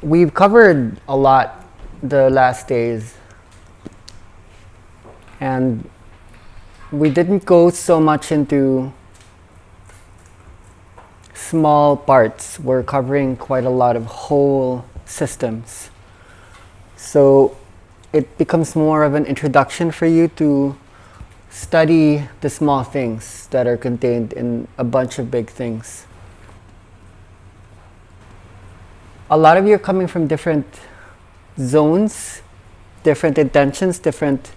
We've covered a lot the last days, and we didn't go so much into small parts. We're covering quite a lot of whole systems. So it becomes more of an introduction for you to study the small things that are contained in a bunch of big things. A lot of you are coming from different zones, different intentions, different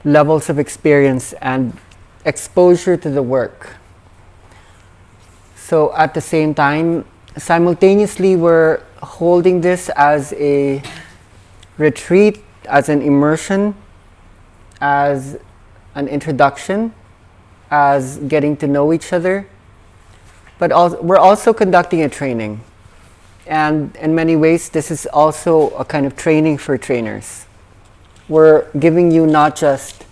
levels of experience and exposure to the work. So at the same time, simultaneously we're holding this as a retreat, as an immersion, as an introduction, as getting to know each other, but we're also conducting a training. And in many ways, this is also a kind of training for trainers. We're giving you not just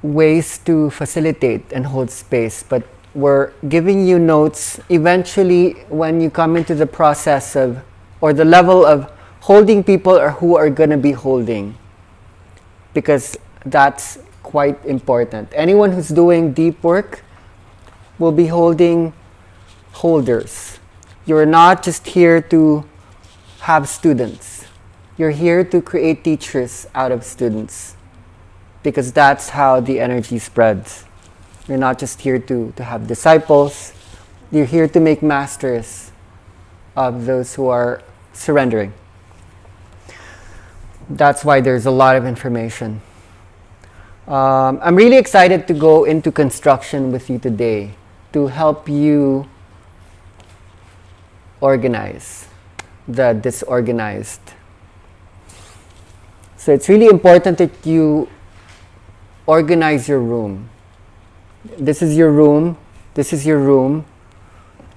ways to facilitate and hold space, but we're giving you notes eventually when you come into the process of, or the level of holding people or who are going to be holding, because that's quite important. Anyone who's doing deep work will be holding holders. You're not just here to have students. You're here to create teachers out of students, because that's how the energy spreads. You're not just here to have disciples. You're here to make masters of those who are surrendering. That's why there's a lot of information. I'm really excited to go into construction with you today to help you organize the disorganized. So it's really important that you organize your room. This is your room, this is your room,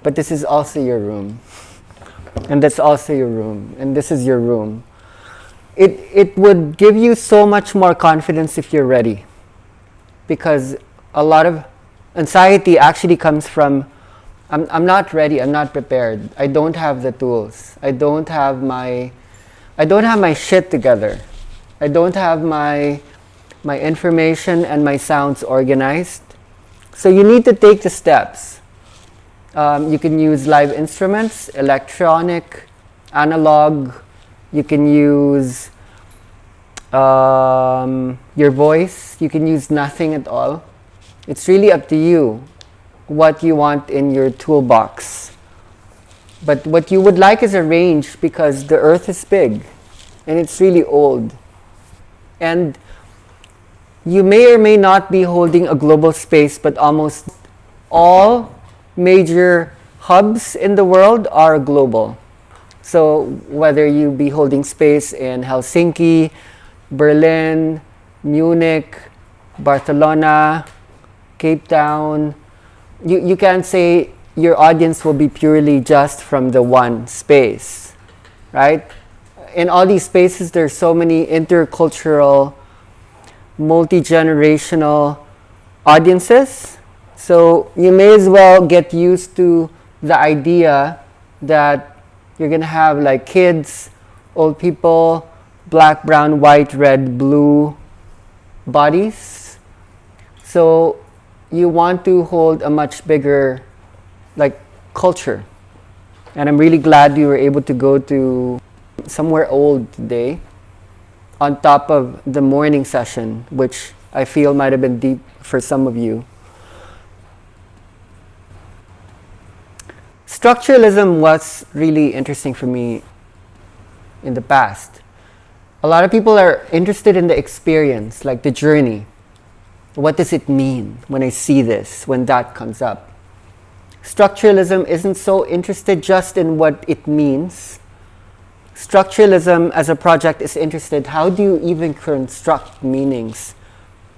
but this is also your room. And that's also your room, and this is your room. It would give you so much more confidence if you're ready. Because a lot of anxiety actually comes from, I'm not ready, I'm not prepared, I don't have the tools, I don't have my shit together, I don't have my information and my sounds organized. So you need to take the steps. You can use live instruments, electronic, analog. You can use your voice. You can use nothing at all. It's really up to you what you want in your toolbox. But what you would like is a range, because the earth is big and it's really old. And you may or may not be holding a global space, but almost all major hubs in the world are global. So whether you be holding space in Helsinki, Berlin, Munich, Barcelona, Cape Town, you can't say your audience will be purely just from the one space, right? In all these spaces, there's so many intercultural, multi-generational audiences. So you may as well get used to the idea that you're going to have like kids, old people, black, brown, white, red, blue bodies. So you want to hold a much bigger like culture. And I'm really glad you were able to go to somewhere old today on top of the morning session, which I feel might have been deep for some of you. Structuralism was really interesting for me in the past. A lot of people are interested in the experience, like the journey. What does it mean when I see this, when that comes up? Structuralism isn't so interested just in what it means. Structuralism as a project is interested, how do you even construct meanings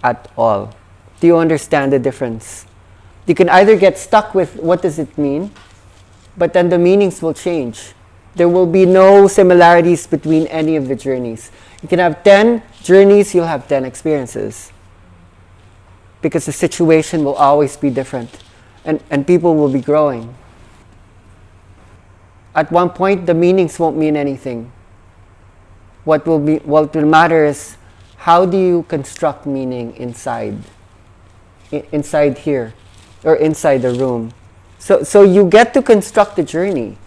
at all? Do you understand the difference? You can either get stuck with what does it mean, but then the meanings will change. There will be no similarities between any of the journeys. You can have 10 journeys, you'll have 10 experiences. Because the situation will always be different. And people will be growing. at one point the meanings won't mean anything. What will matter is how do you construct meaning inside here, or inside the room. So you get to construct the journey.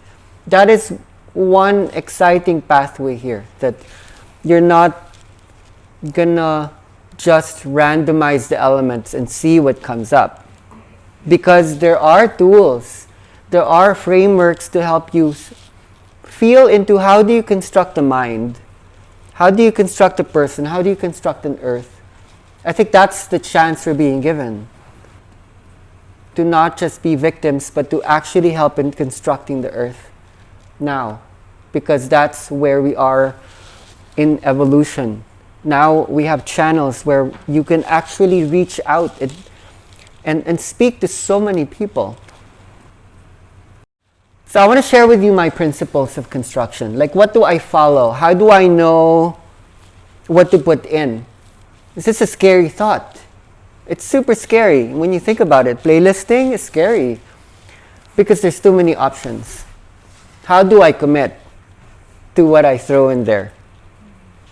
That is one exciting pathway here, that you're not gonna just randomize the elements and see what comes up, because there are tools, there are frameworks to help you feel into how do you construct a mind, how do you construct a person, how do you construct an earth. I think that's the chance we're being given, to not just be victims, but to actually help in constructing the earth now, because that's where we are in evolution. Now we have channels where you can actually reach out and speak to so many people. So I want to share with you my principles of construction. Like, what do I follow? How do I know what to put in? Is this a scary thought? It's super scary when you think about it. Playlisting is scary because there's too many options. How do I commit to what I throw in there?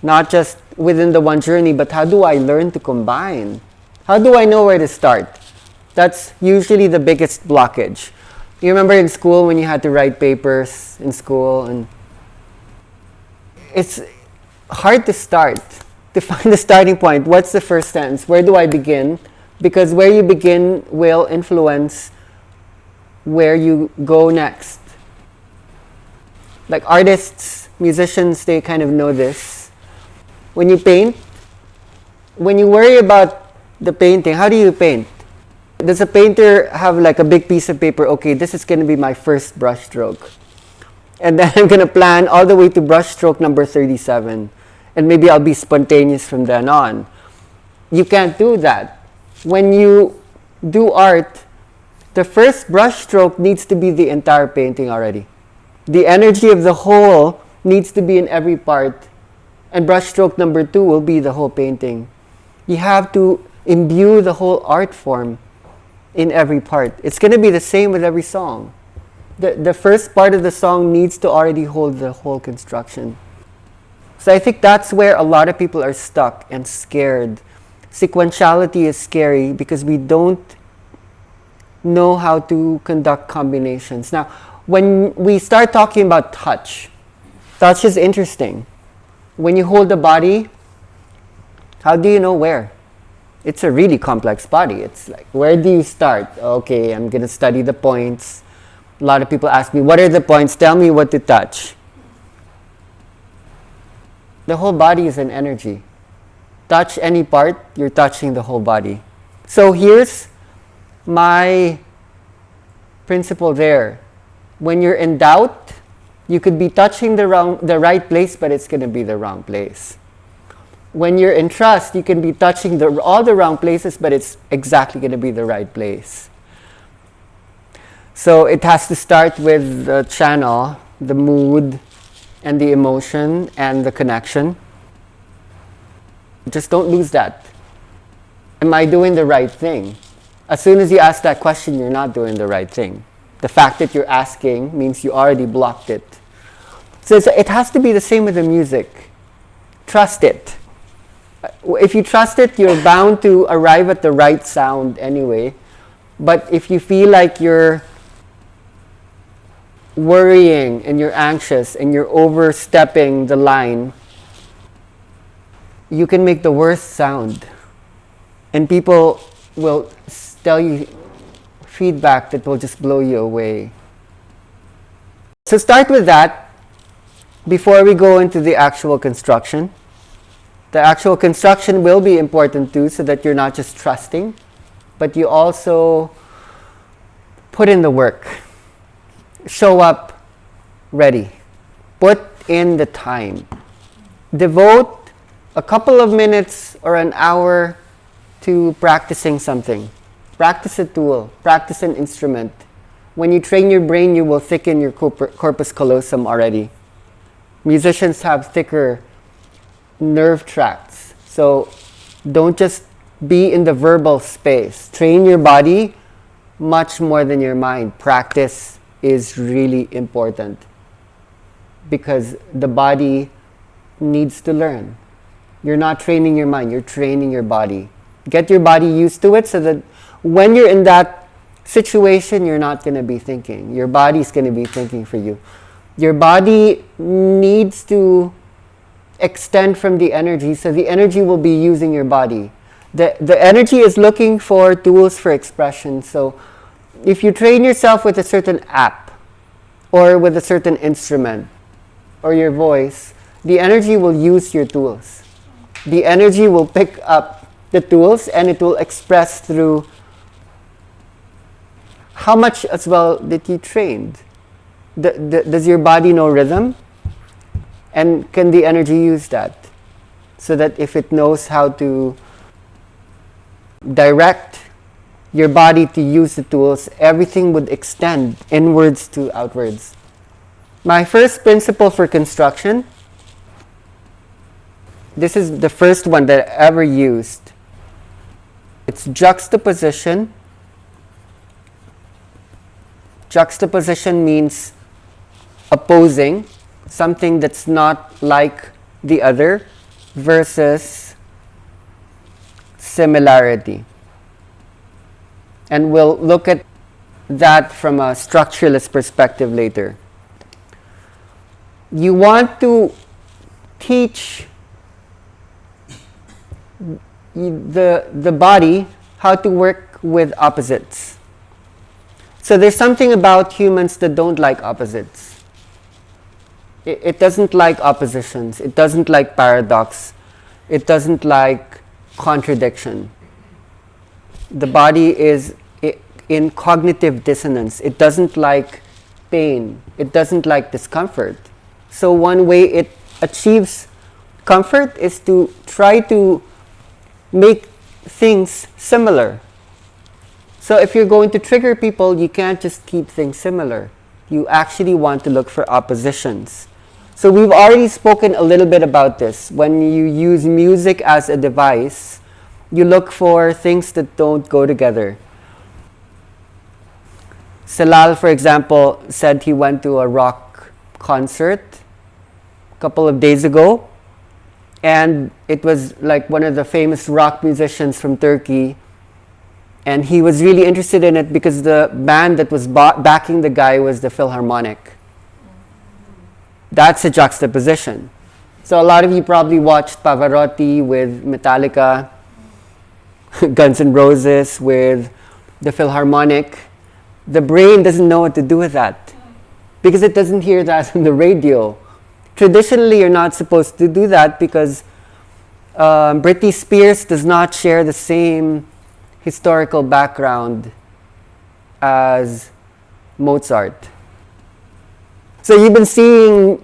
Not just within the one journey, but how do I learn to combine? How do I know where to start? That's usually the biggest blockage. You remember in school when you had to write papers in school, and it's hard to start, to find the starting point. What's the first sentence? Where do I begin? Because where you begin will influence where you go next. Like artists, musicians, they kind of know this. When you paint, when you worry about the painting, how do you paint? Does a painter have like a big piece of paper? Okay, this is going to be my first brush stroke. And then I'm going to plan all the way to brush stroke number 37. And maybe I'll be spontaneous from then on. You can't do that. When you do art, the first brush stroke needs to be the entire painting already. The energy of the whole needs to be in every part. And brush stroke number 2 will be the whole painting. You have to imbue the whole art form in every part. It's going to be the same with every song. The first part of the song needs to already hold the whole construction. So I think that's where a lot of people are stuck and scared. Sequentiality is scary because we don't know how to conduct combinations. Now, when we start talking about touch is interesting. When you hold the body, how do you know where? It's a really complex body. It's like, where do you start? Okay, I'm going to study the points. A lot of people ask me, what are the points? Tell me what to touch. The whole body is an energy. Touch any part, you're touching the whole body. So here's my principle there. When you're in doubt, you could be touching the right place, but it's going to be the wrong place. When you're in trust, you can be touching all the wrong places, but it's exactly going to be the right place. So it has to start with the channel, the mood, and the emotion, and the connection. Just don't lose that. Am I doing the right thing? As soon as you ask that question, you're not doing the right thing. The fact that you're asking means you already blocked it. So it has to be the same with the music. Trust it. If you trust it, you're bound to arrive at the right sound anyway. But if you feel like you're worrying and you're anxious and you're overstepping the line, you can make the worst sound. And people will tell you feedback that will just blow you away. So start with that before we go into the actual construction. The actual construction will be important too, so that you're not just trusting, but you also put in the work. Show up ready. Put in the time. Devote a couple of minutes or an hour to practicing something. Practice a tool. Practice an instrument. When you train your brain, you will thicken your corpus callosum already. Musicians have thicker nerve tracts. So don't just be in the verbal space. Train your body much more than your mind. Practice is really important. because the body needs to learn. You're not training your mind, you're training your body. Get your body used to it so that when you're in that situation, you're not going to be thinking. Your body's going to be thinking for you. Your body needs to extend from the energy, so the energy will be using your body. The energy is looking for tools for expression. So if you train yourself with a certain app or with a certain instrument or your voice, the energy will use your tools. The energy will pick up the tools and it will express through how much as well did you train. Does your body know rhythm? And can the energy use that? So that if it knows how to direct your body to use the tools, everything would extend inwards to outwards. My first principle for construction, this is the first one that I ever used. It's juxtaposition. Juxtaposition means opposing something that's not like the other versus similarity. And we'll look at that from a structuralist perspective later. You want to teach the body how to work with opposites. So there's something about humans that don't like opposites. It doesn't like oppositions. It doesn't like paradox. It doesn't like contradiction. The body is in cognitive dissonance. It doesn't like pain. It doesn't like discomfort. So one way it achieves comfort is to try to make things similar. So if you're going to trigger people, you can't just keep things similar. You actually want to look for oppositions. So we've already spoken a little bit about this. When you use music as a device, you look for things that don't go together. Salal, for example, said he went to a rock concert a couple of days ago, and it was like one of the famous rock musicians from Turkey, and he was really interested in it because the band that was backing the guy was the Philharmonic. That's a juxtaposition. So a lot of you probably watched Pavarotti with Metallica, Guns N' Roses with the Philharmonic. The brain doesn't know what to do with that because it doesn't hear that on the radio. Traditionally, you're not supposed to do that because Britney Spears does not share the same historical background as Mozart. So you've been seeing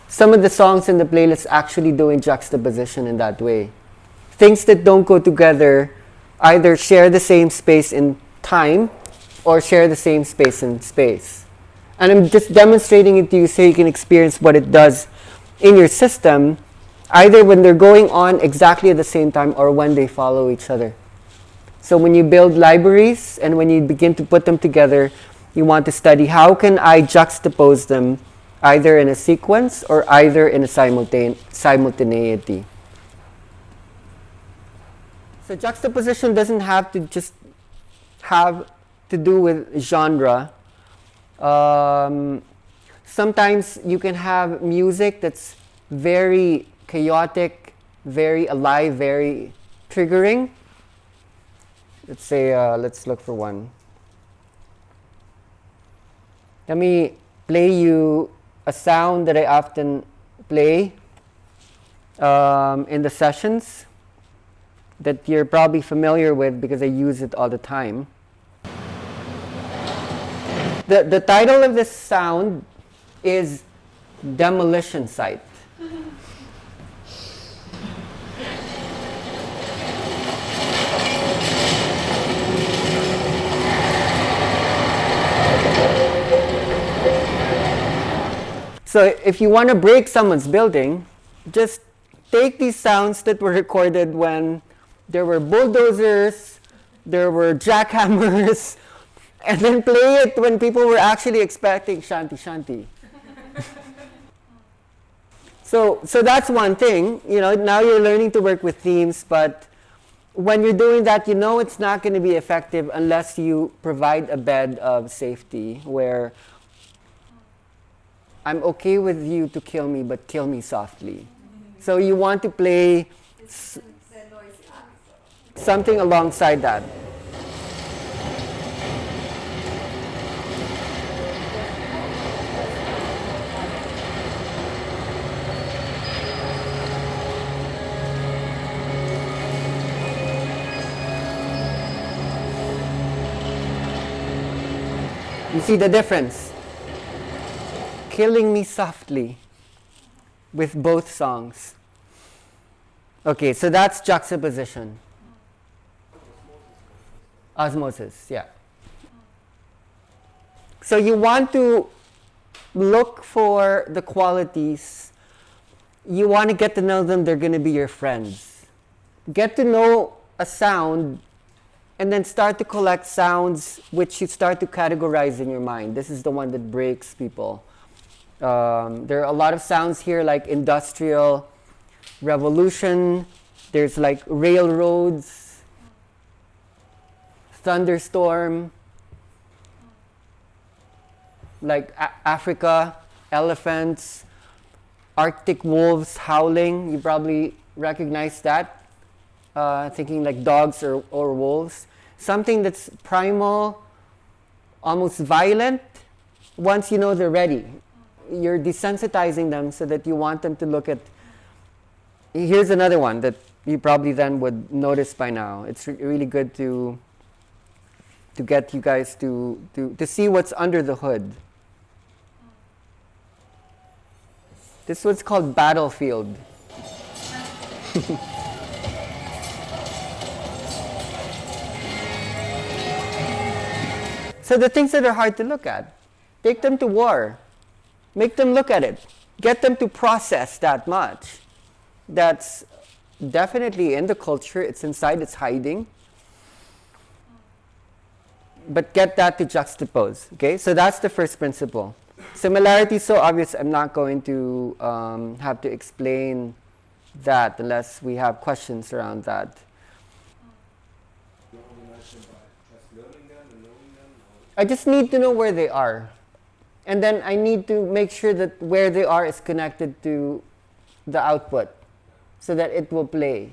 some of the songs in the playlist actually doing juxtaposition in that way. Things that don't go together either share the same space in time or share the same space in space. And I'm just demonstrating it to you so you can experience what it does in your system, either when they're going on exactly at the same time or when they follow each other. So when you build libraries and when you begin to put them together, you want to study how can I juxtapose them either in a sequence or either in a simultaneity. So juxtaposition doesn't have to just have to do with genre. Sometimes you can have music that's very chaotic, very alive, very triggering. Let's say, let's look for one. Let me play you a sound that I often play in the sessions that you're probably familiar with because I use it all the time. The title of this sound is Demolition Site. So if you want to break someone's building, just take these sounds that were recorded when there were bulldozers, there were jackhammers, and then play it when people were actually expecting shanty shanty. So that's one thing. Now you're learning to work with themes, but when you're doing that, it's not going to be effective unless you provide a bed of safety where I'm okay with you to kill me, but kill me softly. So you want to play something alongside that. You see the difference? Killing me softly with both songs. Okay, so that's juxtaposition. Osmosis, yeah. So you want to look for the qualities. You want to get to know them, they're going to be your friends. Get to know a sound and then start to collect sounds which you start to categorize in your mind. This is the one that breaks people. There are a lot of sounds here like industrial revolution. There's like railroads, thunderstorm, like Africa, elephants, Arctic wolves howling. You probably recognize that. Thinking like dogs or wolves. Something that's primal, almost violent. Once you know they're ready, you're desensitizing them so that you want them to look at. Here's another one that you probably then would notice by now. It's really good to get you guys to see what's under the hood. This one's called Battlefield. So the things that are hard to look at, take them to war. Make them look at it. Get them to process that much. That's definitely in the culture. It's inside, it's hiding. But get that to juxtapose. Okay, so that's the first principle. Similarity is so obvious, I'm not going to have to explain that unless we have questions around that. I just need to know where they are. And then I need to make sure that where they are is connected to the output so that it will play.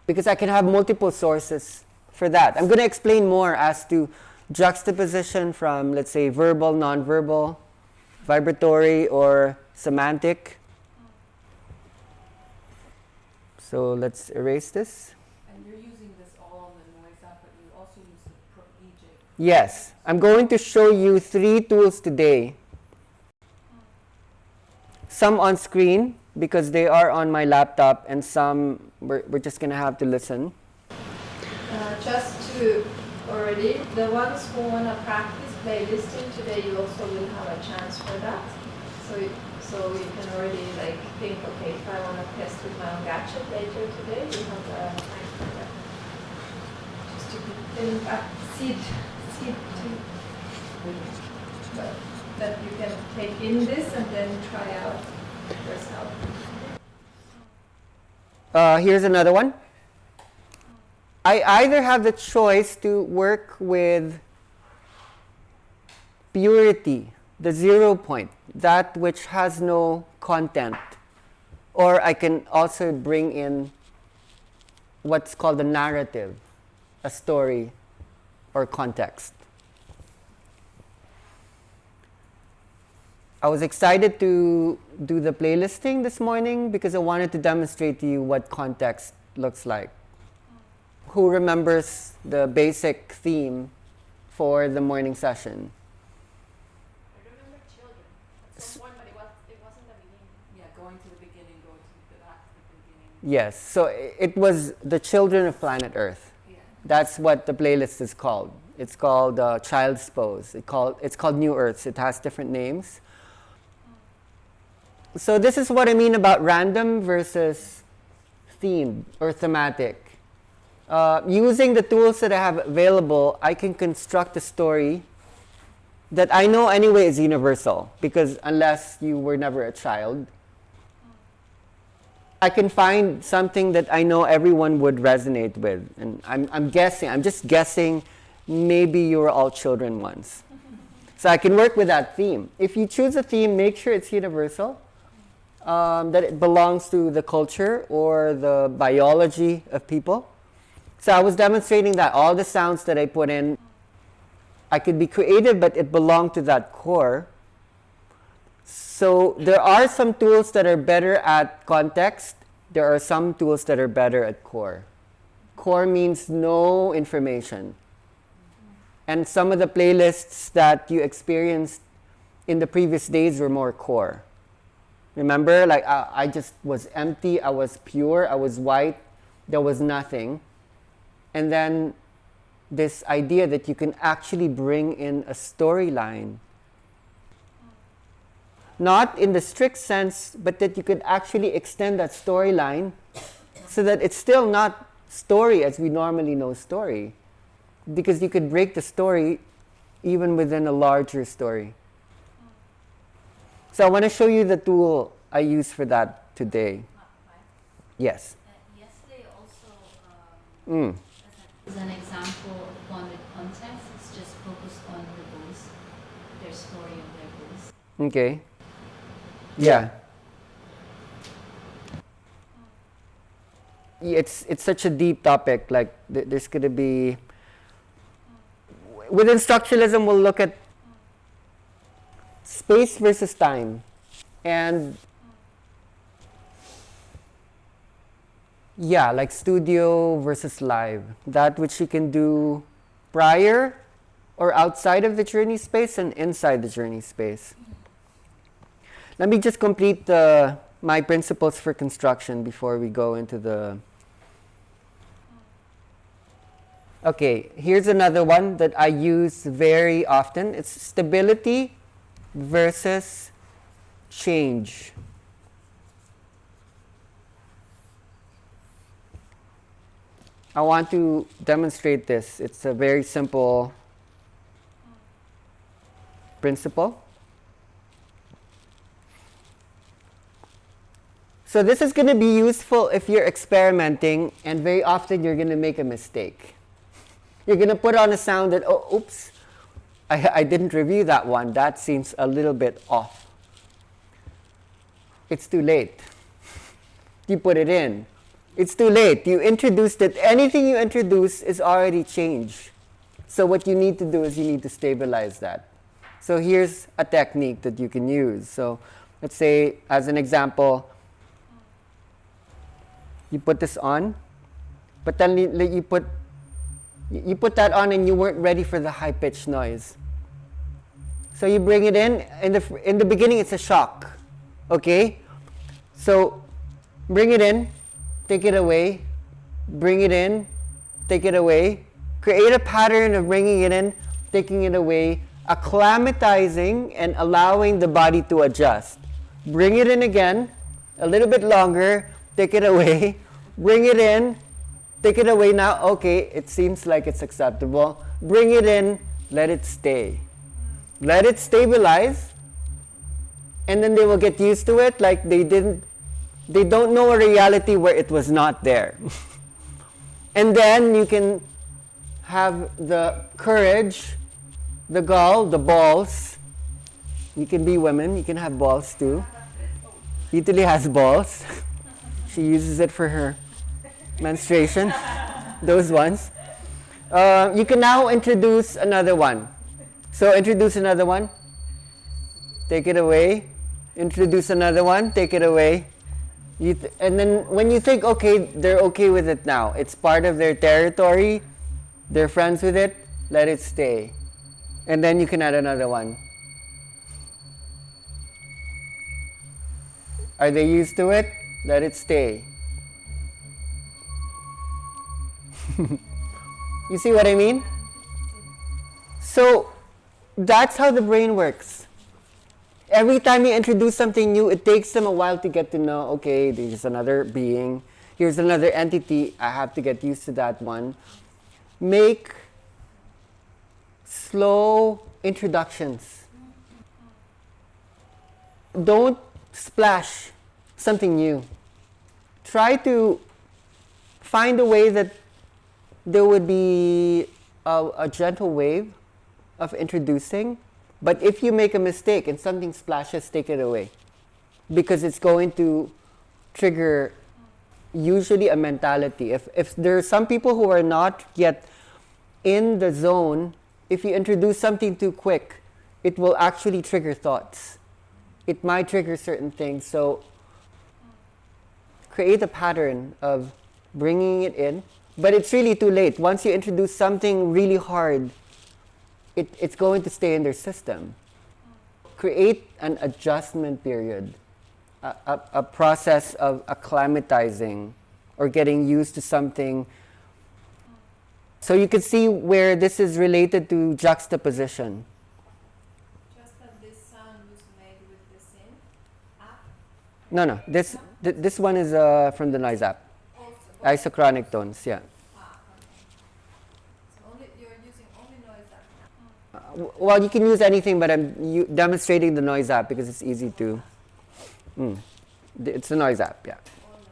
Because I can have multiple sources for that. I'm going to explain more as to juxtaposition from, let's say, verbal, nonverbal, vibratory, or semantic. So let's erase this. And you're using this all on the noise app, but you also use the EJ. Yes, I'm going to show you 3 tools today. Some on screen because they are on my laptop, and some we're just going to have to listen. Just to already, the ones who want to practice playlisting today, you also will have a chance for that. So you can already like think, okay, if I want to test with my own gadget later today, you have the time for that. Just to getting back seed to that you can take in this and then try out yourself. Here's another one. I either have the choice to work with purity, the 0 point, that which has no content, or I can also bring in what's called a narrative, a story, or context. I was excited to do the playlisting this morning because I wanted to demonstrate to you what context looks like. Who remembers the basic theme for the morning session? I remember children at some point, but it wasn't the beginning. Yeah, going to the beginning, going to back to the beginning. Yes, so it was the children of planet Earth. Yeah. That's what the playlist is called. It's called Child's Pose. It's called New Earths. It has different names. So this is what I mean about random versus themed or thematic. Using the tools that I have available, I can construct a story that I know anyway is universal, because unless you were never a child, I can find something that I know everyone would resonate with. And I'm guessing, I'm just guessing, maybe you were all children once. So I can work with that theme. If you choose a theme, make sure it's universal, that it belongs to the culture or the biology of people. So I was demonstrating that all the sounds that I put in, I could be creative, but it belonged to that core. So there are some tools that are better at context. There are some tools that are better at core. Core means no information. And some of the playlists that you experienced in the previous days were more core. Remember, like I just was empty, I was pure, I was white, there was nothing. And then this idea that you can actually bring in a storyline. Not in the strict sense, but that you could actually extend that storyline so that it's still not story as we normally know story. Because you could break the story even within a larger story. So I want to show you the tool I use for that today. Yes. Yesterday also, Mm. as an example, bonded context, it's just focused on the bulls, their story of their bulls. Okay. Yeah. It's such a deep topic. Like there's going to be, within structuralism, we'll look at space versus time, and yeah, like studio versus live. That which you can do prior or outside of the journey space and inside the journey space. Let me just complete my principles for construction before we go into the... Okay, here's another one that I use very often. It's stability versus change. I want to demonstrate this. It's a very simple principle. So this is going to be useful if you're experimenting, and very often you're going to make a mistake. You're going to put on a sound that, oh, oops, I didn't review that one. That seems a little bit off. It's too late. You put it in. It's too late. You introduced it. Anything you introduce is already changed. So what you need to do is you need to stabilize that. So here's a technique that you can use. So let's say, as an example, you put this on, but then you put that on and you weren't ready for the high-pitched noise. So you bring it in the beginning it's a shock, okay? So bring it in, take it away, bring it in, take it away, create a pattern of bringing it in, taking it away, acclimatizing and allowing the body to adjust. Bring it in again, a little bit longer, take it away, bring it in, take it away now, okay, it seems like it's acceptable. Bring it in, let it stay. Let it stabilize, and then they will get used to it like they don't know a reality where it was not there. And then you can have the courage, the gall, the balls. You can be women, you can have balls too. Italy has balls. She uses it for her menstruation, those ones. You can now introduce another one. So introduce another one, take it away. Introduce another one, take it away. And then when you think, okay, they're okay with it now, it's part of their territory, they're friends with it, let it stay. And then you can add another one. Are they used to it? Let it stay. You see what I mean? So that's how the brain works. Every time you introduce something new, it takes them a while to get to know, okay, there's another being, here's another entity, I have to get used to that one. Make slow introductions. Don't splash something new. try to find a way that there would be a gentle wave of introducing, but if you make a mistake and something splashes, take it away, because it's going to trigger usually a mentality. If there are some people who are not yet in the zone, if you introduce something too quick, it will actually trigger thoughts. It might trigger certain things. So create a pattern of bringing it in, but it's really too late. Once you introduce something really hard, it's going to stay in their system. Create an adjustment period, a process of acclimatizing or getting used to something. So you can see where this is related to juxtaposition. Just that this sound was made with the synth app. No. This one is from the noise app. Also. Isochronic tones, yeah. Okay. So you're using only noise app now. Well, you can use anything, but I'm demonstrating the noise app because it's easy to. It's the noise app, yeah. All noise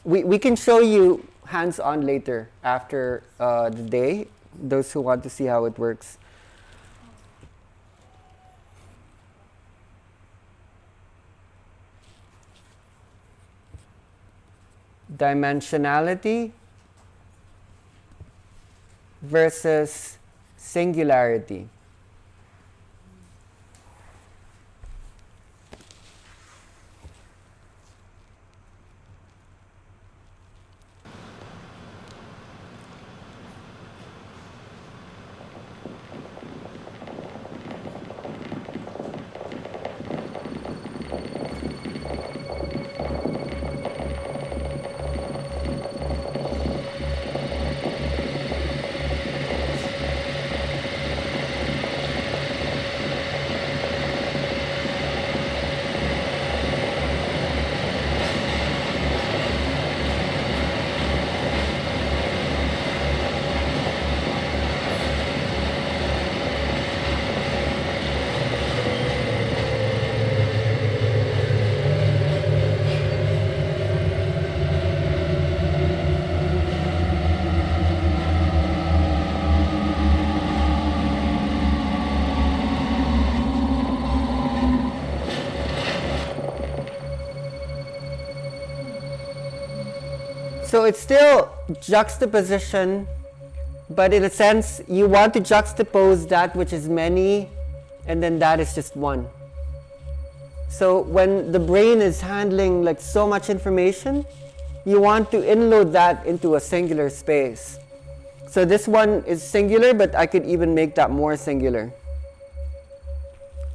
app. We can show you hands-on later after the day, those who want to see how it works. Dimensionality versus singularity. So it's still juxtaposition, but in a sense, you want to juxtapose that which is many, and then that is just one. So when the brain is handling like so much information, you want to inload that into a singular space. So this one is singular, but I could even make that more singular.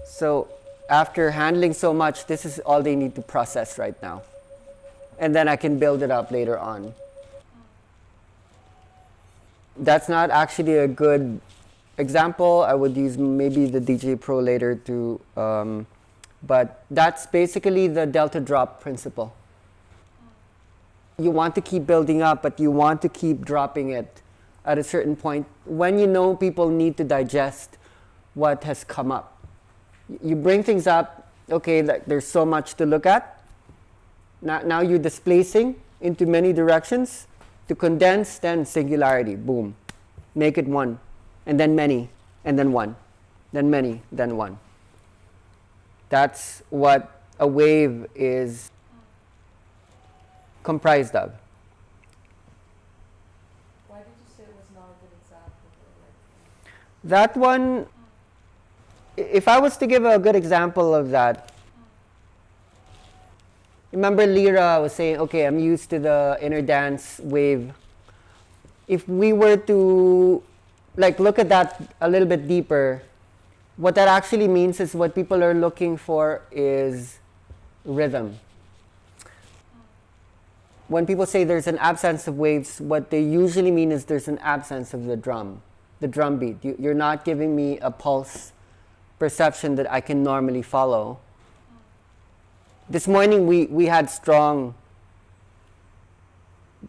So after handling so much, this is all they need to process right now. And then I can build it up later on. That's not actually a good example. I would use maybe the DJ Pro later to, but that's basically the delta drop principle. You want to keep building up, but you want to keep dropping it at a certain point when you know people need to digest what has come up. You bring things up, okay, like there's so much to look at. Now you're displacing into many directions to condense, then singularity, boom. Make it one, and then many, and then one, then many, then one. That's what a wave is comprised of. Why did you say it was not a good example? That one, if I was to give a good example of that, remember Lyra was saying, okay, I'm used to the inner dance wave. If we were to like look at that a little bit deeper, what that actually means is what people are looking for is rhythm. When people say there's an absence of waves, what they usually mean is there's an absence of the drum beat. You're not giving me a pulse perception that I can normally follow. This morning we had strong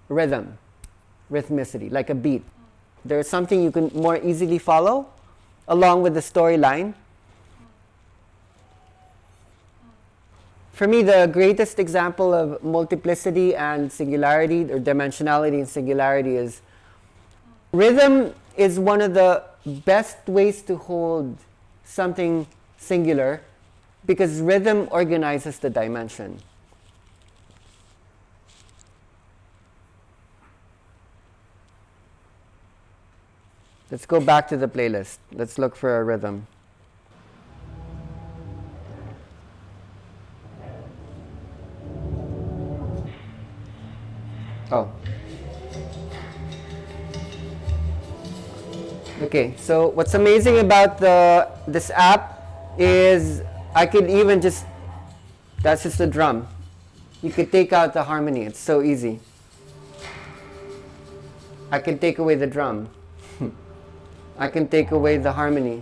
rhythmicity, like a beat. There's something you can more easily follow along with the storyline. For me, the greatest example of multiplicity and singularity, or dimensionality and singularity, is rhythm is one of the best ways to hold something singular, because rhythm organizes the dimension. Let's go back to the playlist. Let's look for a rhythm. Oh. Okay, so what's amazing about this app is I could even just, that's just the drum. You could take out the harmony. It's so easy. I can take away the drum. I can take away the harmony.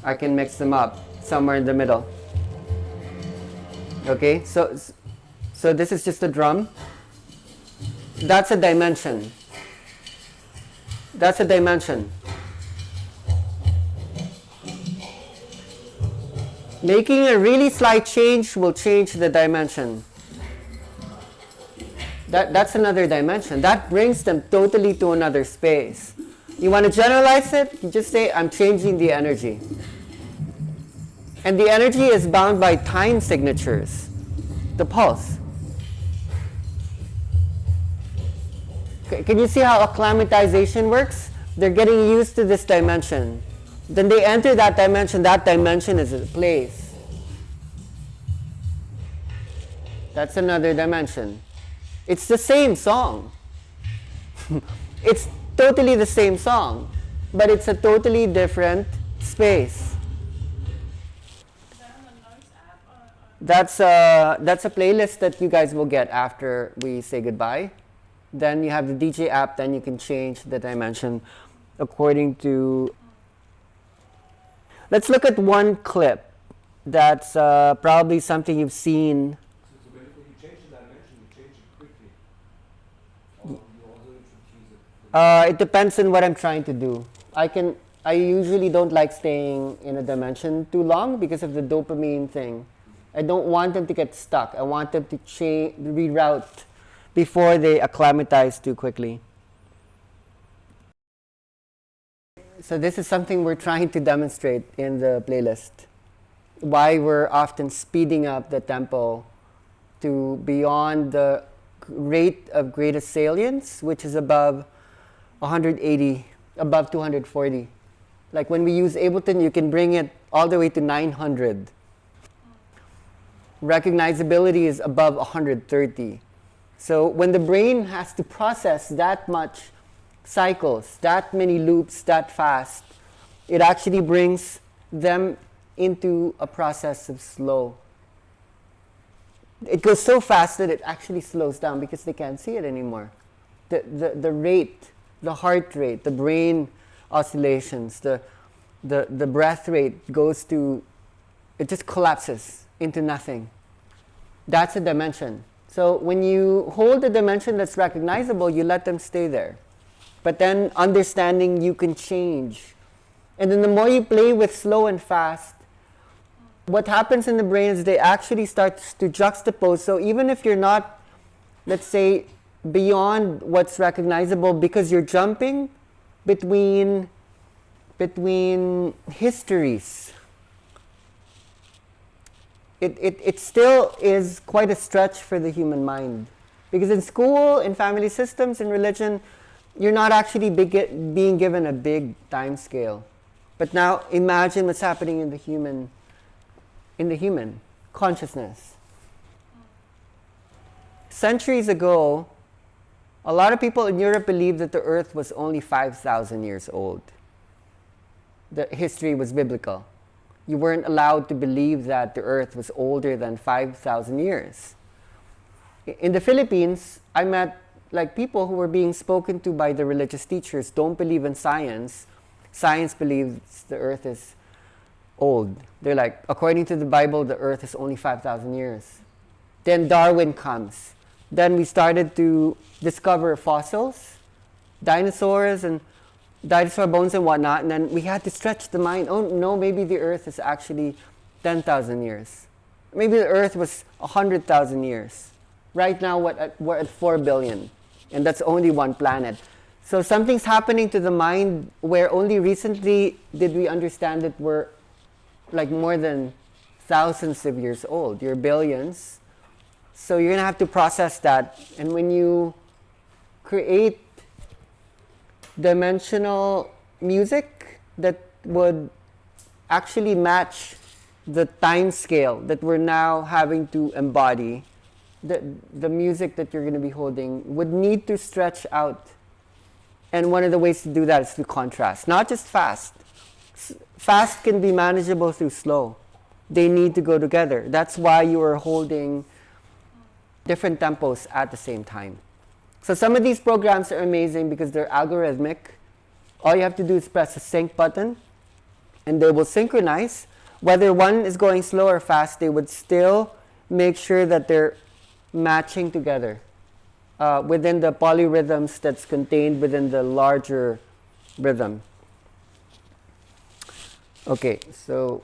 I can mix them up somewhere in the middle. Okay, so this is just a drum. That's a dimension. That's a dimension. Making a really slight change will change the dimension. That's another dimension. That brings them totally to another space. You want to generalize it? You just say, I'm changing the energy. And the energy is bound by time signatures, the pulse. Can you see how acclimatization works? They're getting used to this dimension. Then they enter that dimension is a place. That's another dimension. It's the same song. It's totally the same song, but it's a totally different space. Is that on the Notes app? That's a playlist that you guys will get after we say goodbye. Then you have the DJ app, then you can change the dimension according to... Let's look at one clip that's probably something you've seen. So when you change the dimension, you change it quickly. Or you also introduce it. It depends on what I'm trying to do. I usually don't like staying in a dimension too long because of the dopamine thing. I don't want them to get stuck. I want them to reroute before they acclimatize too quickly. So this is something we're trying to demonstrate in the playlist. Why we're often speeding up the tempo to beyond the rate of greatest salience, which is above 180, above 240. Like when we use Ableton, you can bring it all the way to 900. Recognizability is above 130. So when the brain has to process that much cycles, that many loops, that fast, it actually brings them into a process of slow. It goes so fast that it actually slows down because they can't see it anymore. The rate, the heart rate, the brain oscillations, the breath rate goes to, it just collapses into nothing. That's a dimension. So when you hold a dimension that's recognizable, you let them stay there. But then understanding you can change. And then the more you play with slow and fast, what happens in the brain is they actually start to juxtapose. So even if you're not, let's say, beyond what's recognizable because you're jumping between histories, it still is quite a stretch for the human mind. Because in school, in family systems, in religion, you're not actually being given a big time scale. But now imagine what's happening in the human consciousness. Centuries ago, a lot of people in Europe believed that the earth was only 5,000 years old. The history was biblical. You weren't allowed to believe that the earth was older than 5,000 years. In the Philippines, I met people who were being spoken to by the religious teachers don't believe in science. Science believes the earth is old. They're like, according to the Bible, the earth is only 5,000 years. Then Darwin comes. Then we started to discover fossils, dinosaurs and dinosaur bones and whatnot, and then we had to stretch the mind. Oh no, maybe the earth is actually 10,000 years. maybe the Earth was 100,000 years. Right now, we're at 4 billion, and that's only one planet. So something's happening to the mind where only recently did we understand that we're like more than thousands of years old. You're billions. So you're going to have to process that. And when you create dimensional music that would actually match the time scale that we're now having to embody, the music that you're going to be holding would need to stretch out. And one of the ways to do that is through contrast, not just fast. Fast can be manageable through slow. They need to go together. That's why you are holding different tempos at the same time. So some of these programs are amazing because they're algorithmic. All you have to do is press the sync button and they will synchronize. Whether one is going slow or fast, they would still make sure that they're matching together within the polyrhythms that's contained within the larger rhythm. Okay, so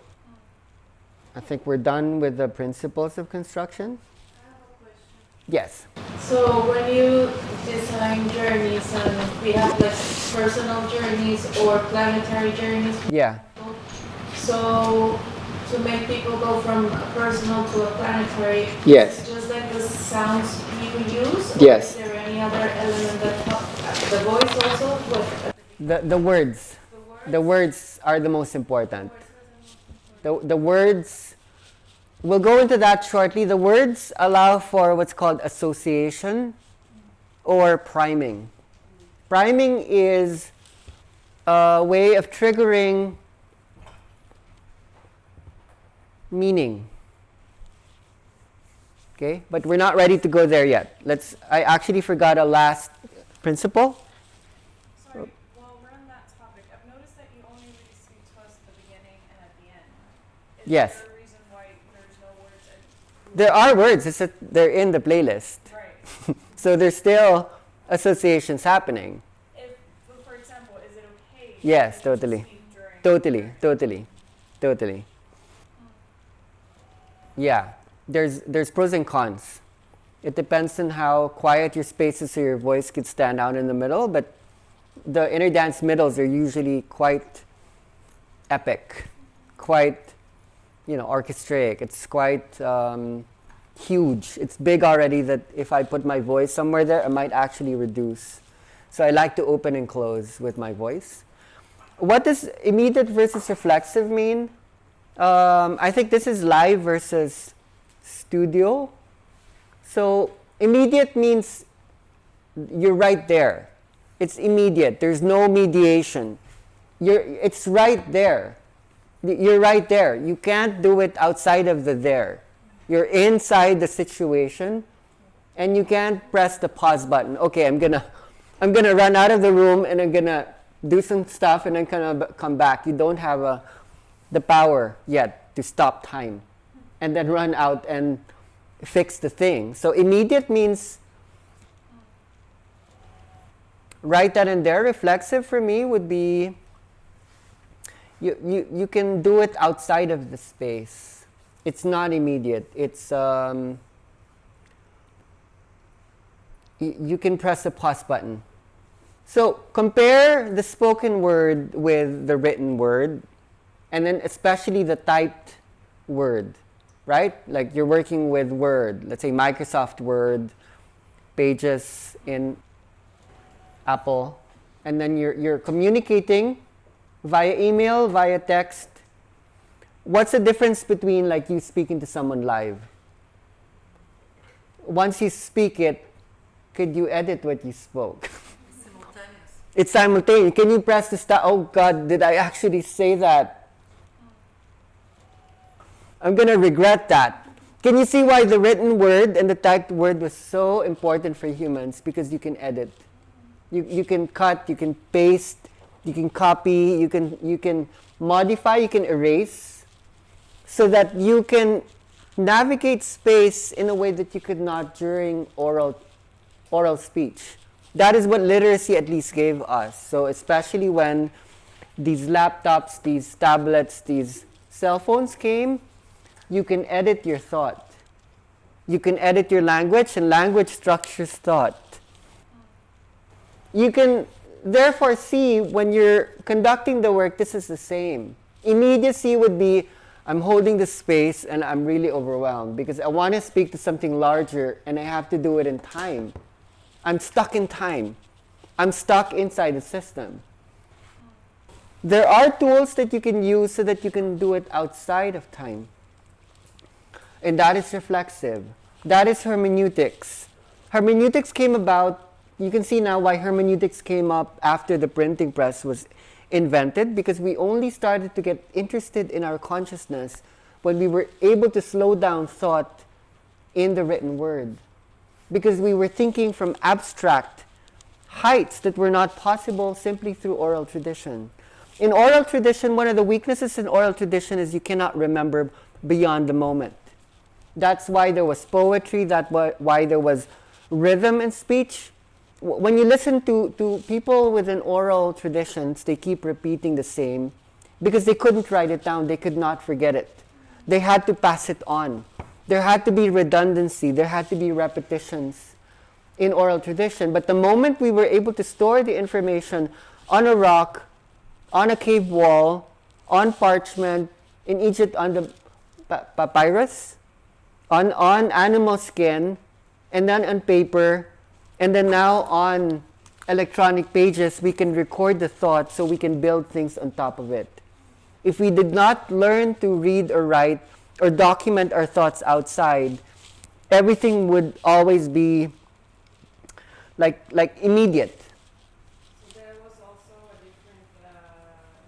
I think we're done with the principles of construction. I have a question. Yes. So when you design journeys, and we have like personal journeys or planetary journeys, Yeah. so to make people go from a personal to a planetary, Yes. it's just like the sounds you use? Yes. Or is there any other element that helps? The voice also? What? The words. The words are the most important. The words, we'll go into that shortly. The words allow for what's called association or priming. Priming is a way of triggering meaning. Okay, but we're not ready to go there yet. I actually forgot a last principle. Sorry, while we're on that topic, I've noticed that you only really speak to us at the beginning and at the end. Is Yes. there a reason why there's no words at There are words, it's that they're in the playlist. right? So there's still associations happening. If, for example, is it okay? Yes, to totally. speak during Totally. Yeah, there's pros and cons. It depends on how quiet your space is so your voice could stand out in the middle, but the inner dance middles are usually quite epic, quite, orchestraic. It's quite huge. It's big already that if I put my voice somewhere there, it might actually reduce. So I like to open and close with my voice. What does immediate versus reflexive mean? I think this is live versus studio. So immediate means you're right there. It's immediate. There's no mediation. It's right there. You're right there. You can't do it outside of the there. You're inside the situation, and you can't press the pause button. Okay, I'm gonna run out of the room and I'm gonna do some stuff and then come back. You don't have the power yet to stop time and then run out and fix the thing. So immediate means right then and there. Reflexive for me would be you can do it outside of the space. It's not immediate. It's you can press the pause button. So compare the spoken word with the written word, and then especially the typed word, right? Like you're working with Word, let's say Microsoft Word, Pages in Apple, and then you're communicating via email, via text. What's the difference between like you speaking to someone live? Once you speak it, could you edit what you spoke? It's simultaneous. Can you press the stop? Oh God, did I actually say that? I'm going to regret that. Can you see why the written word and the typed word was so important for humans? Because you can edit. You can cut, you can paste, you can copy, you can modify, you can erase, so that you can navigate space in a way that you could not during oral speech. That is what literacy at least gave us. So especially when these laptops, these tablets, these cell phones came, you can edit your thought. You can edit your language, and language structures thought. You can therefore see when you're conducting the work, this is the same. Immediacy would be, I'm holding the space and I'm really overwhelmed because I want to speak to something larger and I have to do it in time. I'm stuck in time. I'm stuck inside the system. There are tools that you can use so that you can do it outside of time. And that is reflexive. That is hermeneutics. Hermeneutics came about, you can see now why hermeneutics came up after the printing press was invented, because we only started to get interested in our consciousness when we were able to slow down thought in the written word. Because we were thinking from abstract heights that were not possible simply through oral tradition. In oral tradition, one of the weaknesses in oral tradition is you cannot remember beyond the moment. That's why there was poetry, that's why there was rhythm in speech. When you listen to people within oral traditions, they keep repeating the same because they couldn't write it down, they could not forget it. They had to pass it on. There had to be redundancy, there had to be repetitions in oral tradition. But the moment we were able to store the information on a rock, on a cave wall, on parchment, in Egypt on the papyrus, on animal skin, and then on paper, and then now on electronic pages, we can record the thought so we can build things on top of it. If we did not learn to read or write or document our thoughts outside, everything would always be like immediate. So there was also a different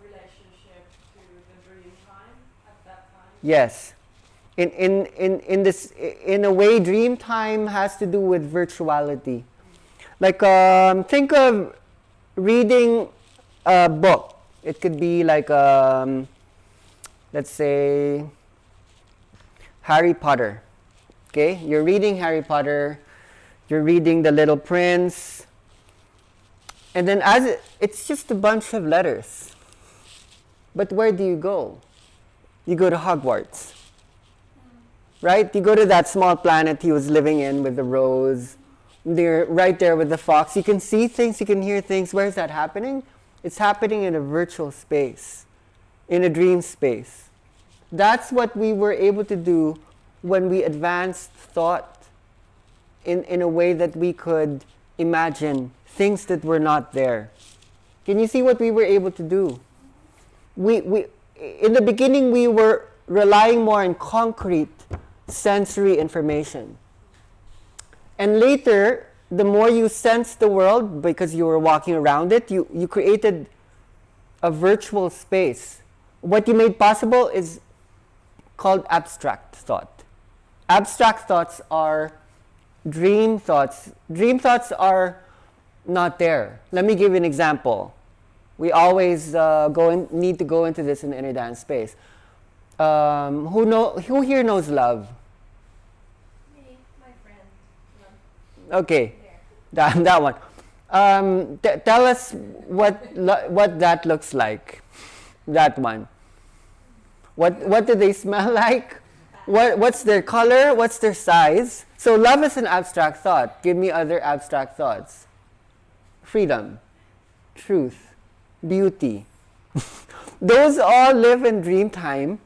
relationship to the dream time at that time? Yes. In a way, dream time has to do with virtuality. Like, think of reading a book. It could be like, let's say, Harry Potter. Okay, you're reading Harry Potter, you're reading The Little Prince, and then it's just a bunch of letters. But where do you go? You go to Hogwarts. Right? You go to that small planet he was living in with the rose. They're right there with the fox. You can see things, you can hear things. Where is that happening? It's happening in a virtual space, in a dream space. That's what we were able to do when we advanced thought in a way that we could imagine things that were not there. Can you see what we were able to do? We in the beginning, we were relying more on concrete sensory information. And later, the more you sense the world, because you were walking around it, you created a virtual space. What you made possible is called abstract thought. Abstract thoughts are dream thoughts. Dream thoughts are not there. Let me give you an example. We always need to go into this in the inner dance space. Who here knows love? Me, my friend. Okay, There. that one. Tell us what that looks like. That one. What do they smell like? What's their color? What's their size? So love is an abstract thought. Give me other abstract thoughts. Freedom, truth, beauty. Those all live in dream time.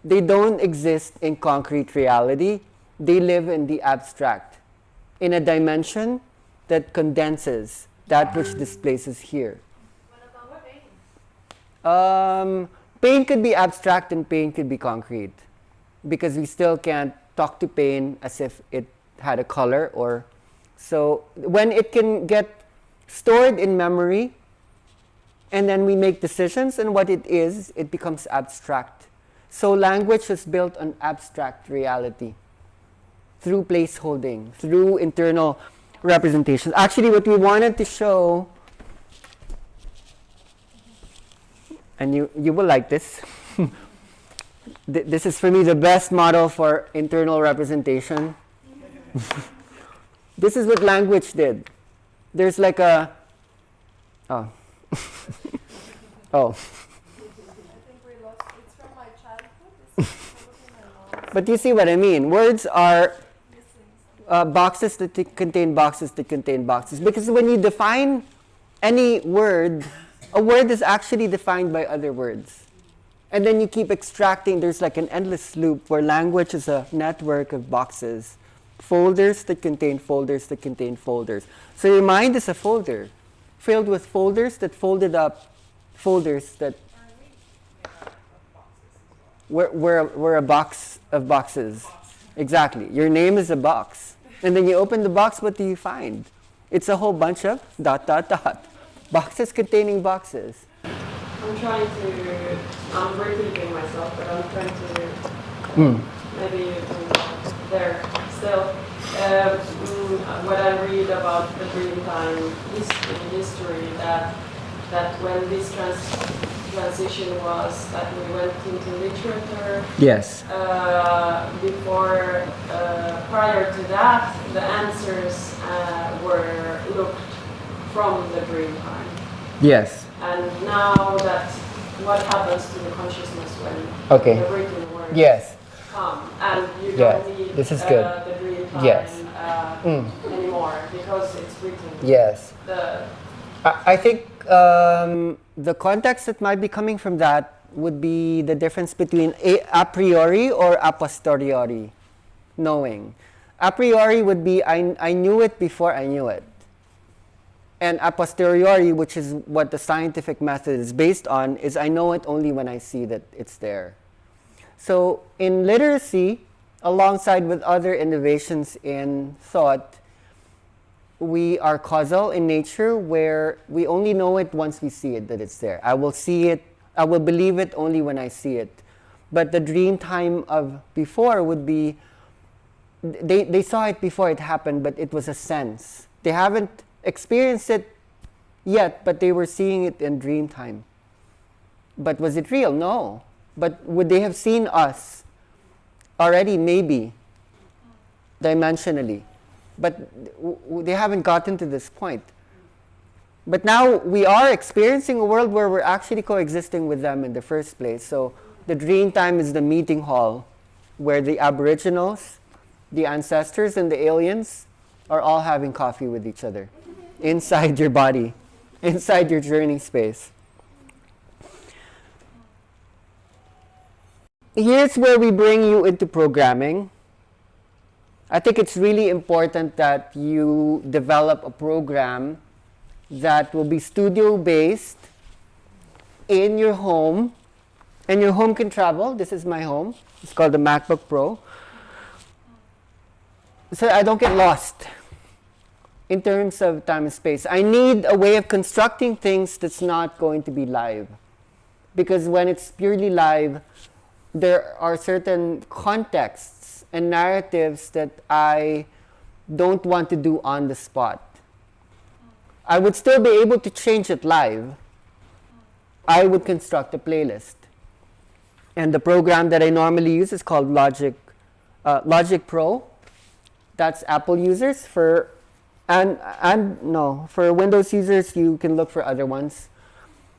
They don't exist in concrete reality. They live in the abstract, in a dimension that condenses that which displaces here. What about pain? Pain could be abstract and pain could be concrete, because we still can't talk to pain as if it had a color. Or so when it can get stored in memory and then we make decisions and what it is, it becomes abstract. So language is built on abstract reality through placeholding, through internal representations. Actually, what we wanted to show, and you will like this. This is for me the best model for internal representation. This is what language did. There's like a oh. I think we lost. It's from my childhood. It's probably my mom's But you see what I mean. Words are boxes that contain boxes that contain boxes. Because when you define any word, a word is actually defined by other words. And then you keep extracting. There's like an endless loop where language is a network of boxes. Folders that contain folders that contain folders. So your mind is a folder filled with folders that folded up folders that we're a box of boxes. Exactly. Your name is a box. And then you open the box, what do you find? It's a whole bunch of ... boxes containing boxes. I'm repeating myself, but I'm trying to, maybe you can there still. What I read about the Dreamtime history, that when this transition was, that we went into literature. Yes. Before, prior to that, the answers were looked from the Dreamtime. Yes. And now that, what happens to the consciousness when the written words come, and you don't need this is good. the dream time anymore because it's written. Yes. I think the context that might be coming from that would be the difference between a priori or a posteriori knowing. A priori would be I knew it before I knew it. And a posteriori, which is what the scientific method is based on, is I know it only when I see that it's there. So in literacy, alongside with other innovations in thought, we are causal in nature where we only know it once we see it, that it's there. I will see it, I will believe it only when I see it. But the dream time of before would be, they saw it before it happened, but it was a sense. They haven't experienced it yet, but they were seeing it in dream time. But was it real? No. But would they have seen us already? Maybe. Dimensionally. But they haven't gotten to this point. But now we are experiencing a world where we're actually coexisting with them in the first place. So the dream time is the meeting hall where the aboriginals, the ancestors, and the aliens are all having coffee with each other inside your body, inside your journey space. Here's where we bring you into programming. I think it's really important that you develop a program that will be studio-based in your home. And your home can travel. This is my home. It's called the MacBook Pro. So I don't get lost in terms of time and space. I need a way of constructing things that's not going to be live. Because when it's purely live, there are certain contexts and narratives that I don't want to do on the spot. I would still be able to change it live. I would construct a playlist. And the program that I normally use is called Logic Pro. That's Apple users. For Windows users, you can look for other ones.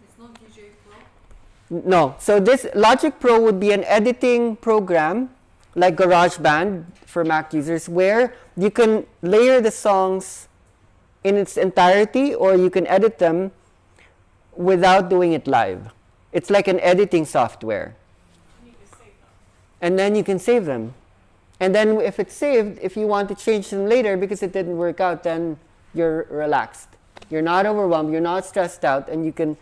It's not DJ Pro? No. So this Logic Pro would be an editing program like GarageBand for Mac users where you can layer the songs in its entirety or you can edit them without doing it live. It's like an editing software. You need to save them. And then you can save them. And then if it's saved, if you want to change them later because it didn't work out, then you're relaxed. You're not overwhelmed, you're not stressed out, and you can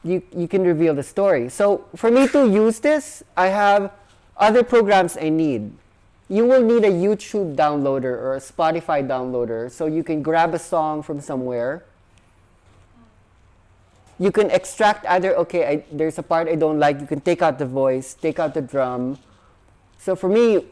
reveal the story. So for me to use this, I have other programs I need. You will need a YouTube downloader or a Spotify downloader so you can grab a song from somewhere. You can extract either, there's a part I don't like, you can take out the voice, take out the drum. So for me,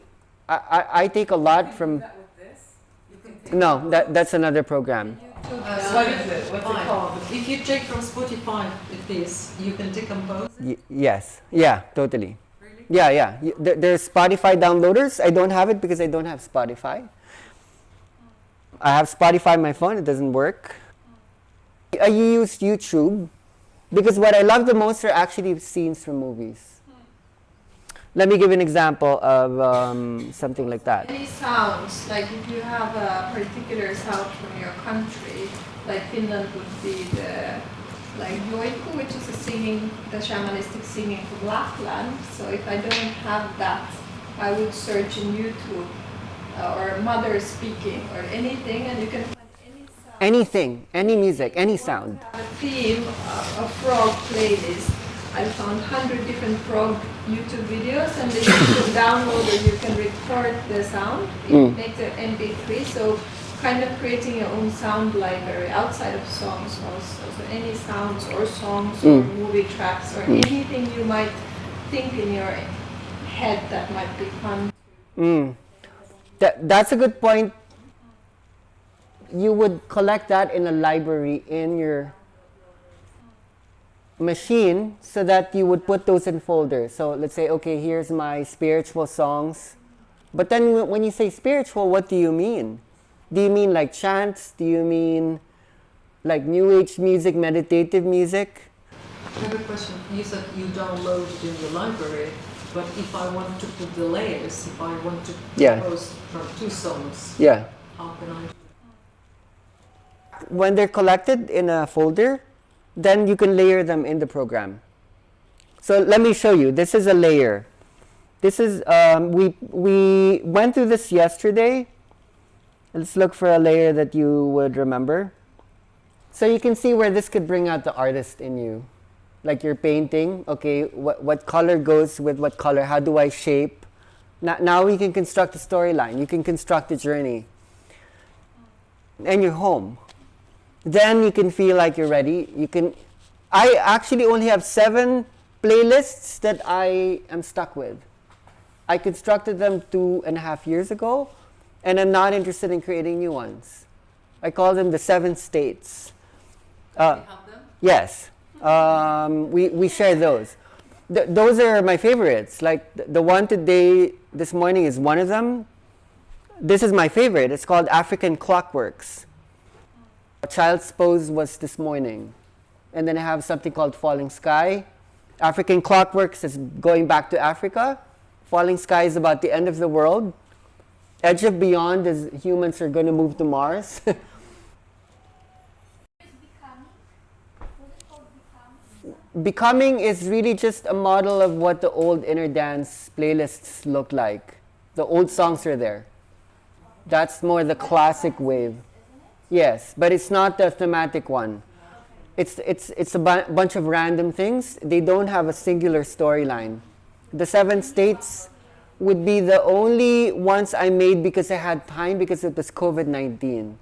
I take a lot from... That with this? You can take No, that's another program. What is it? What's it called? If you take from Spotify with this, you can decompose it? Yes. Yeah, totally. Really? Yeah. There's Spotify downloaders. I don't have it because I don't have Spotify. I have Spotify on my phone. It doesn't work. I use YouTube because what I love the most are actually scenes from movies. Let me give an example of something like that. Any sounds, like if you have a particular sound from your country, like Finland would be the like joiku, which is a singing, the shamanistic singing from Lapland. So if I don't have that, I would search in YouTube or mother speaking or anything, and you can find any sound. Anything, any music, any If you want sound. to have a theme, a frog playlist. I found 100 different frog YouTube videos, and then you can download or you can record the sound. It makes an MP3, so kind of creating your own sound library outside of songs also. So any sounds or songs or movie tracks or anything you might think in your head that might be fun. That's a good point. You would collect that in a library in your machine so that you would put those in folders. So let's say, okay, here's my spiritual songs. But then when you say spiritual, what do you mean? Do you mean like chants? Do you mean like new age music, meditative music? I have a question. You said you download it in the library, but if I want to put the layers, if I want to compose from 2 songs, Yeah. how can I? When they're collected in a folder, then you can layer them in the program. So let me show you. This is a layer. This is, we went through this yesterday. Let's look for a layer that you would remember. So you can see where this could bring out the artist in you. Like you're painting, okay, what color goes with what color? How do I shape? Now we can construct a storyline. You can construct a journey. And you're home. Then you can feel like you're ready. I actually only have 7 playlists that I am stuck with. I constructed them 2.5 years ago, and I'm not interested in creating new ones. I call them the 7 states. You have them? Yes. We share those. Those are my favorites. Like the one today, this morning is one of them. This is my favorite. It's called African Clockworks. Child's Pose was this morning. And then I have something called Falling Sky. African Clockworks is going back to Africa. Falling Sky is about the end of the world. Edge of Beyond is humans are going to move to Mars. Becoming is really just a model of what the old inner dance playlists look like. The old songs are there. That's more the classic wave. Yes, but it's not the thematic one. It's a bunch of random things. They don't have a singular storyline. The 7 states would be the only ones I made because I had time because it was COVID-19.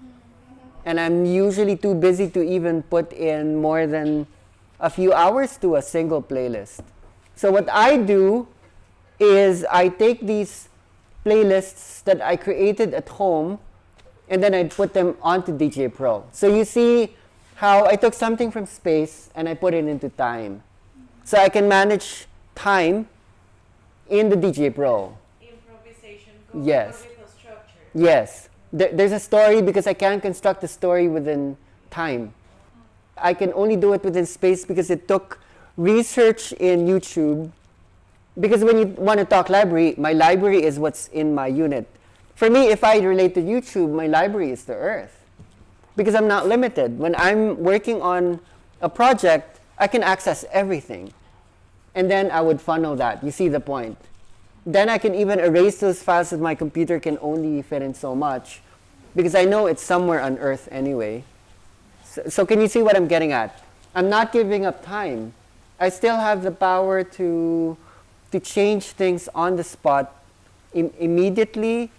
And I'm usually too busy to even put in more than a few hours to a single playlist. So what I do is I take these playlists that I created at home and then I put them onto DJ Pro. So you see how I took something from space and I put it into time. So I can manage time in the DJ Pro. Improvisation Yes. with a structure. Yes. There's a story because I can't construct a story within time. I can only do it within space because it took research in YouTube. Because when you want to talk library, my library is what's in my unit. For me, if I relate to YouTube, my library is the earth. Because I'm not limited. When I'm working on a project, I can access everything. And then I would funnel that. You see the point. Then I can even erase those files that my computer can only fit in so much. Because I know it's somewhere on earth anyway. So can you see what I'm getting at? I'm not giving up time. I still have the power to change things on the spot immediately,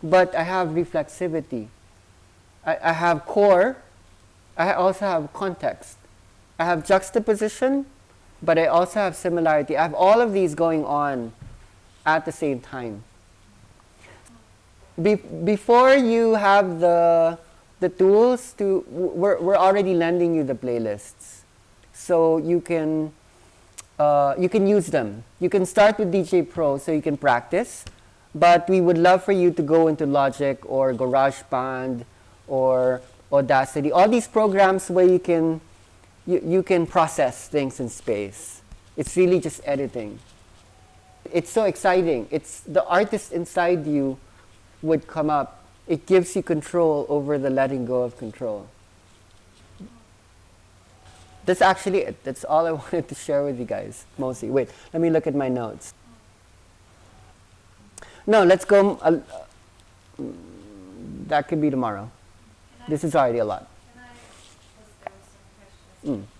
but I have reflexivity. I have core. I also have context. I have juxtaposition, but I also have similarity. I have all of these going on at the same time. Before you have the tools we're already lending you the playlists, so you can use them. You can start with DJ Pro so you can practice, but we would love for you to go into Logic or GarageBand or Audacity. All these programs where you can process things in space. It's really just editing. It's so exciting. It's the artist inside you would come up. It gives you control over the letting go of control. That's actually it. That's all I wanted to share with you guys, mostly. Wait, let me look at my notes. No, let's go. That could be tomorrow. This is already a lot. Can I, because there were some questions.